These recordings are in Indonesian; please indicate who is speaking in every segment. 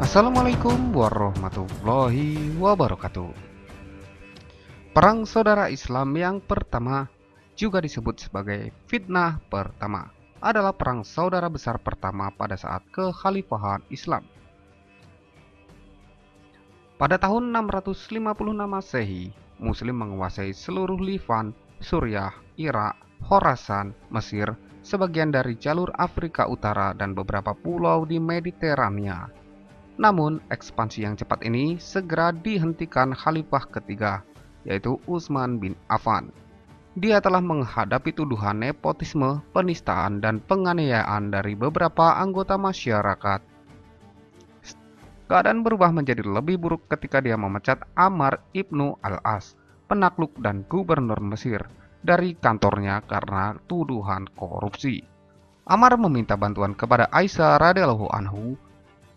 Speaker 1: Assalamualaikum warahmatullahi wabarakatuh. Perang Saudara Islam yang pertama, juga disebut sebagai fitnah pertama, adalah perang saudara besar pertama pada saat kekhalifahan Islam. Pada tahun 656 Masehi, Muslim menguasai seluruh Livan, Suriah, Irak, Khorasan, Mesir, sebagian dari jalur Afrika Utara dan beberapa pulau di Mediterania. Namun, ekspansi yang cepat ini segera dihentikan khalifah ketiga, yaitu Utsman bin Affan. Dia telah menghadapi tuduhan nepotisme, penistaan, dan penganiayaan dari beberapa anggota masyarakat. Keadaan berubah menjadi lebih buruk ketika dia memecat Ammar ibnu al-As, penakluk dan gubernur Mesir, dari kantornya karena tuduhan korupsi. Ammar meminta bantuan kepada Aisyah radhiyallahu anhu,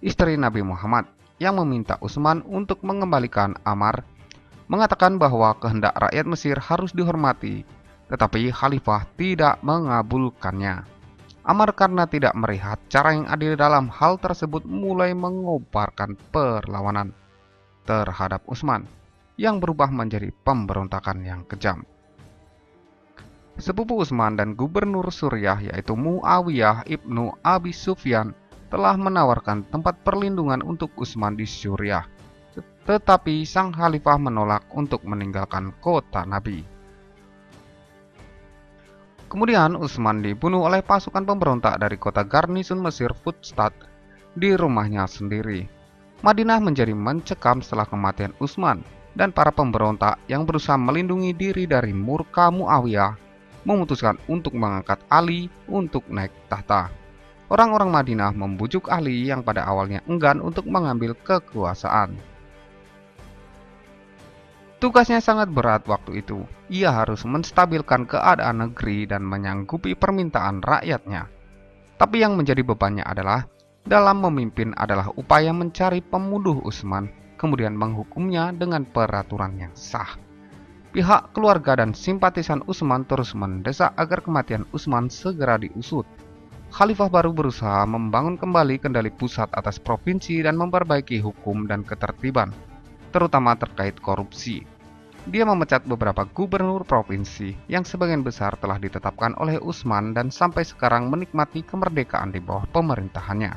Speaker 1: istri Nabi Muhammad, yang meminta Utsman untuk mengembalikan Ammar, mengatakan bahwa kehendak rakyat Mesir harus dihormati, tetapi khalifah tidak mengabulkannya. Ammar karena tidak melihat cara yang adil dalam hal tersebut mulai mengobarkan perlawanan terhadap Utsman, yang berubah menjadi pemberontakan yang kejam. Sepupu Utsman dan gubernur Suriah yaitu Muawiyah ibnu Abi Sufyan telah menawarkan tempat perlindungan untuk Utsman di Suriah, tetapi sang khalifah menolak untuk meninggalkan kota Nabi. Kemudian Utsman dibunuh oleh pasukan pemberontak dari kota garnisun Mesir Fustat di rumahnya sendiri. Madinah menjadi mencekam setelah kematian Utsman, dan para pemberontak yang berusaha melindungi diri dari murka Muawiyah memutuskan untuk mengangkat Ali untuk naik tahta. Orang-orang Madinah membujuk Ali yang pada awalnya enggan untuk mengambil kekuasaan. Tugasnya sangat berat waktu itu. Ia harus menstabilkan keadaan negeri dan menyanggupi permintaan rakyatnya. Tapi yang menjadi bebannya adalah, dalam memimpin adalah upaya mencari pembunuh Utsman, kemudian menghukumnya dengan peraturan yang sah. Pihak keluarga dan simpatisan Utsman terus mendesak agar kematian Utsman segera diusut. Khalifah baru berusaha membangun kembali kendali pusat atas provinsi dan memperbaiki hukum dan ketertiban, terutama terkait korupsi. Dia memecat beberapa gubernur provinsi yang sebagian besar telah ditetapkan oleh Utsman dan sampai sekarang menikmati kemerdekaan di bawah pemerintahannya.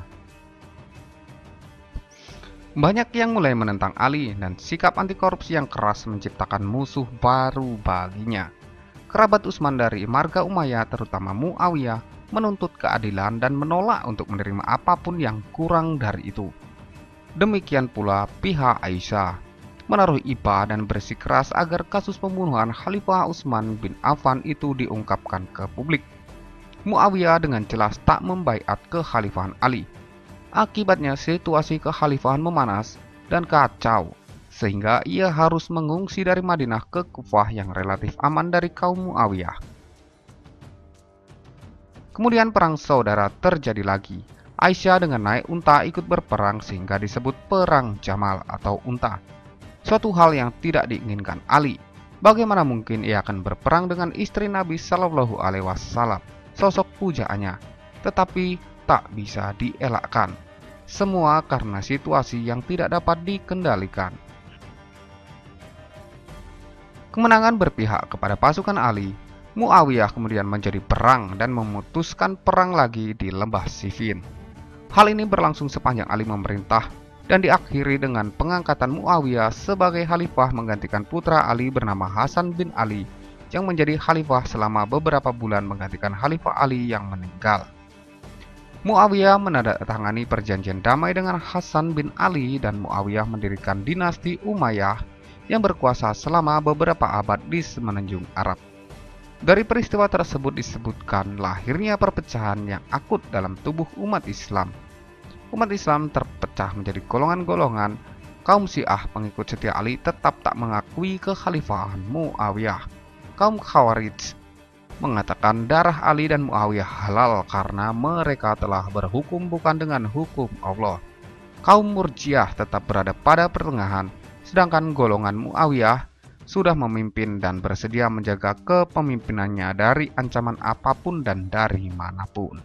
Speaker 1: Banyak yang mulai menentang Ali, dan sikap anti korupsi yang keras menciptakan musuh baru baginya. Kerabat Utsman dari marga Umayyah, terutama Muawiyah, menuntut keadilan dan menolak untuk menerima apapun yang kurang dari itu. Demikian pula pihak Aisyah, menaruh iba dan bersikeras agar kasus pembunuhan Khalifah Utsman bin Affan itu diungkapkan ke publik. Muawiyah dengan jelas tak membaiat kekhalifahan Ali. Akibatnya situasi kekhalifahan memanas dan kacau, sehingga ia harus mengungsi dari Madinah ke Kufah yang relatif aman dari kaum Muawiyah. Kemudian perang saudara terjadi lagi. Aisyah dengan naik unta ikut berperang sehingga disebut perang Jamal atau unta. Suatu hal yang tidak diinginkan Ali. Bagaimana mungkin ia akan berperang dengan istri Nabi Shallallahu Alaihi Wasallam, sosok pujaannya, tetapi tak bisa dielakkan. Semua karena situasi yang tidak dapat dikendalikan. Kemenangan berpihak kepada pasukan Ali. Muawiyah kemudian menjadi perang dan memutuskan perang lagi di lembah Siffin. Hal ini berlangsung sepanjang Ali memerintah dan diakhiri dengan pengangkatan Muawiyah sebagai khalifah menggantikan putra Ali bernama Hasan bin Ali yang menjadi khalifah selama beberapa bulan menggantikan Khalifah Ali yang meninggal. Muawiyah menandatangani perjanjian damai dengan Hasan bin Ali dan Muawiyah mendirikan dinasti Umayyah yang berkuasa selama beberapa abad di semenanjung Arab. Dari peristiwa tersebut disebutkan lahirnya perpecahan yang akut dalam tubuh umat Islam. Umat Islam terpecah menjadi golongan-golongan. Kaum Syiah pengikut setia Ali tetap tak mengakui kekhalifahan Muawiyah. Kaum Khawarij mengatakan darah Ali dan Muawiyah halal karena mereka telah berhukum bukan dengan hukum Allah. Kaum Murji'ah tetap berada pada pertengahan, sedangkan golongan Muawiyah sudah memimpin dan bersedia menjaga kepemimpinannya dari ancaman apapun dan dari manapun.